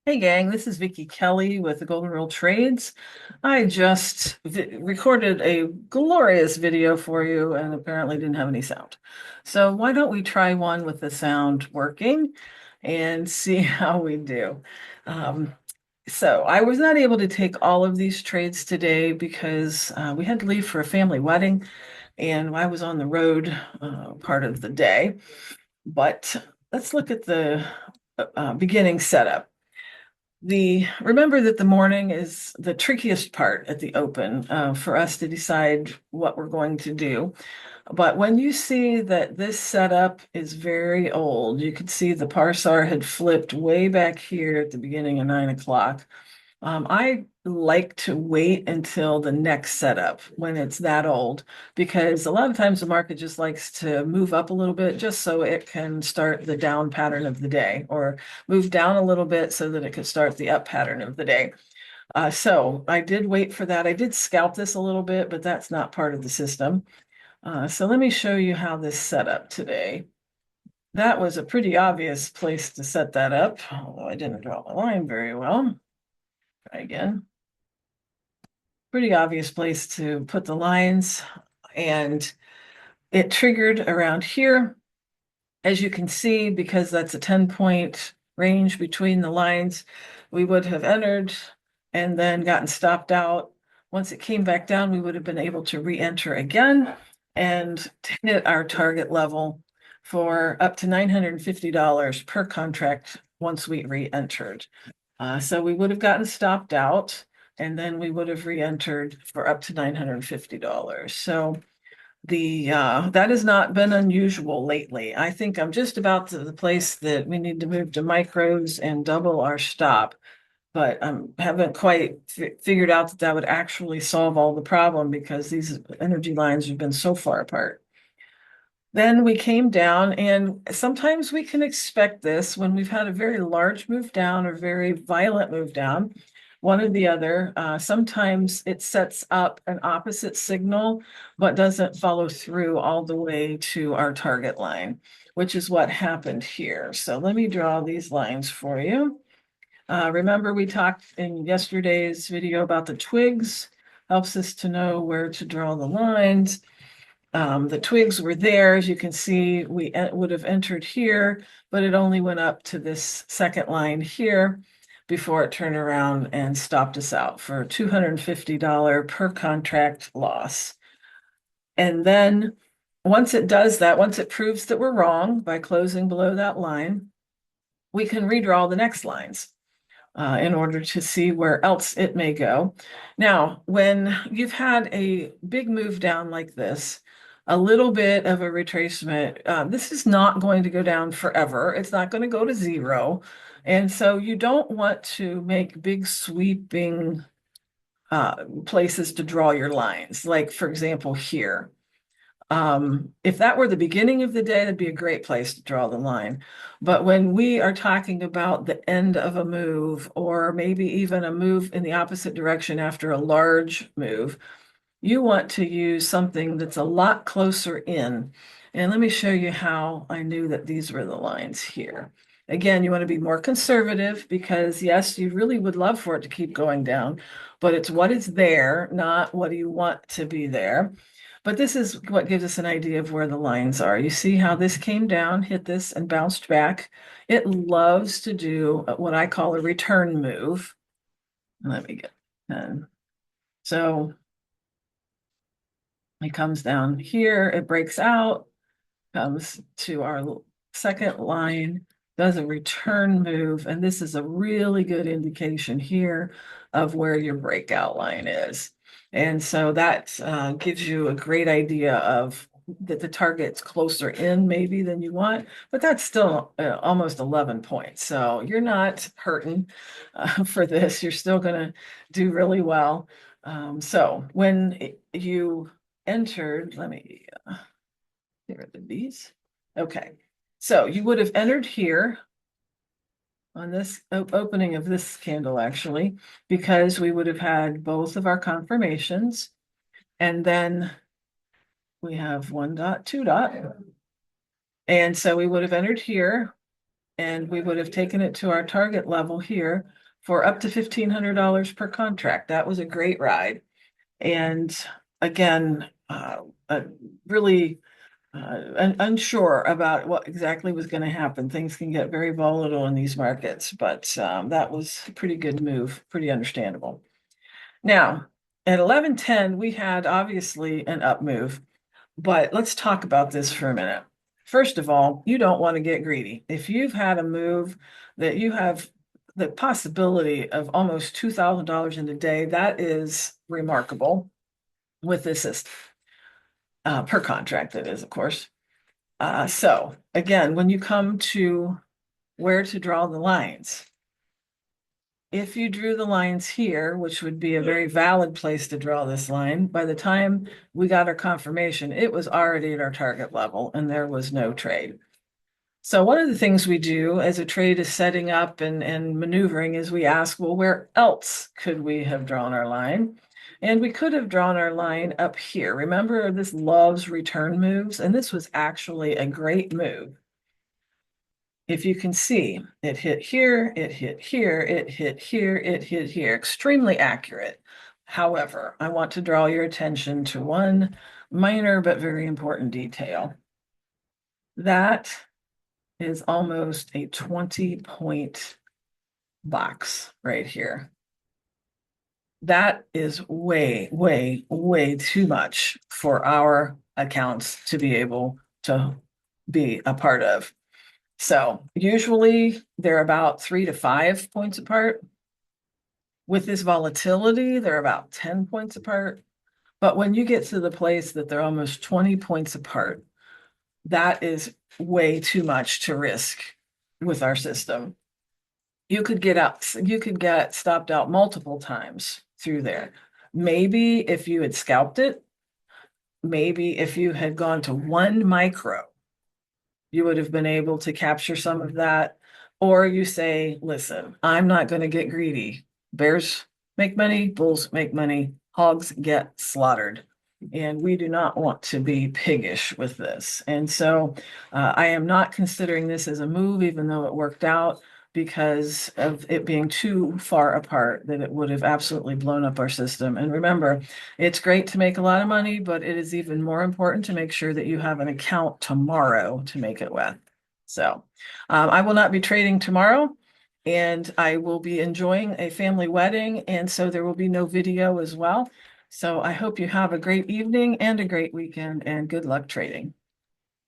Hey gang, this is Vicky Kelly with the Golden Rule Trades. I just recorded a glorious video for you and apparently didn't have any sound. So why don't we try one with the sound working and see how we do. Um, so I was not able to take all of these trades today because we had to leave for a family wedding and I was on the road part of the day. But let's look at the beginning setup. Remember that the morning is the trickiest part at the open for us to decide what we're going to do. But when you see that this setup is very old, you could see the Parsar had flipped way back here at the beginning of 9 o'clock. I like to wait until the next setup when it's that old, because a lot of times the market just likes to move up a little bit just so it can start the down pattern of the day, or move down a little bit so that it could start the up pattern of the day. So I did wait for that. I did scalp this a little bit, but that's not part of the system. So let me show you how this set up today. That was a pretty obvious place to set that up, although I didn't draw the line very well. Try again. Pretty obvious place to put the lines, and it triggered around here. As you can see, because that's a 10-point range between the lines, we would have entered and then gotten stopped out. Once it came back down, we would have been able to re-enter again and hit our target level for up to $950 per contract once we re-entered. So we would have gotten stopped out and then we would have re-entered for up to $950. So the that has not been unusual lately. I think I'm just about to the place that we need to move to micros and double our stop, but I haven't quite figured out that that would actually solve all the problem because these energy lines have been so far apart. Then we came down, and sometimes we can expect this when we've had a very large move down or very violent move down, one or the other. Sometimes it sets up an opposite signal, but doesn't follow through all the way to our target line, which is what happened here. So let me draw these lines for you. Remember, we talked in yesterday's video about the twigs, helps us to know where to draw the lines. The twigs were there. As you can see, we would have entered here, but it only went up to this second line here before it turned around and stopped us out for $250 per contract loss. And then once it does that, once it proves that we're wrong by closing below that line, we can redraw the next lines in order to see where else it may go. Now, when you've had a big move down like this, a little bit of a retracement, this is not going to go down forever. It's not going to go to zero. And so you don't want to make big sweeping places to draw your lines. Like, for example, here. If that were the beginning of the day, that'd be a great place to draw the line. But when we are talking about the end of a move, or maybe even a move in the opposite direction after a large move, you want to use something that's a lot closer in. And let me show you how I knew that these were the lines here. Again, you want to be more conservative because yes, you really would love for it to keep going down, but it's what is there, not what do you want to be there. But this is what gives us an idea of where the lines are. You see how this came down, hit this, and bounced back. It loves to do what I call a return move. Let me get 10. So it comes down here, it breaks out, comes to our second line, does a return move, and this is a really good indication here of where your breakout line is. And so that gives you a great idea of that the target's closer in maybe than you want, but that's still almost 11 points. So you're not hurting for this. You're still going to do really well. So when you entered, let me get rid of these. Okay, so you would have entered here on this opening of this candle actually, because we would have had both of our confirmations. And then we have 1 dot, 2 dot. And so we would have entered here and we would have taken it to our target level here for up to $1,500 per contract. That was a great ride. And again, really unsure about what exactly was going to happen. Things can get very volatile in these markets, but that was a pretty good move, pretty understandable. Now, at 11:10, we had obviously an up move, but let's talk about this for a minute. First of all, you don't want to get greedy. If you've had a move that you have the possibility of almost $2,000 in a day, that is remarkable with this system, per contract, that is, of course. So again, when you come to where to draw the lines, if you drew the lines here, which would be a very valid place to draw this line, by the time we got our confirmation, it was already at our target level and there was no trade. So one of the things we do as a trade is setting up and maneuvering is we ask, well, where else could we have drawn our line? And we could have drawn our line up here. Remember, this loves return moves, and this was actually a great move. If you can see, it hit here, it hit here, it hit here, it hit here, extremely accurate. However, I want to draw your attention to one minor but very important detail. That is almost a 20-point box right here. That is way, way, way too much for our accounts to be able to be a part of. So usually they're about 3 to 5 points apart. With this volatility, they're about 10 points apart. But when you get to the place that they're almost 20 points apart, that is way too much to risk with our system. You could get stopped out multiple times through there. Maybe if you had scalped it, maybe if you had gone to 1 micro, you would have been able to capture some of that. Or you say, listen, I'm not going to get greedy. Bears make money, bulls make money, hogs get slaughtered. And we do not want to be piggish with this. And so I am not considering this as a move, even though it worked out, because of it being too far apart that it would have absolutely blown up our system. And remember, it's great to make a lot of money, but it is even more important to make sure that you have an account tomorrow to make it with. So I will not be trading tomorrow, and I will be enjoying a family wedding, and so there will be no video as well. So I hope you have a great evening and a great weekend, and good luck trading.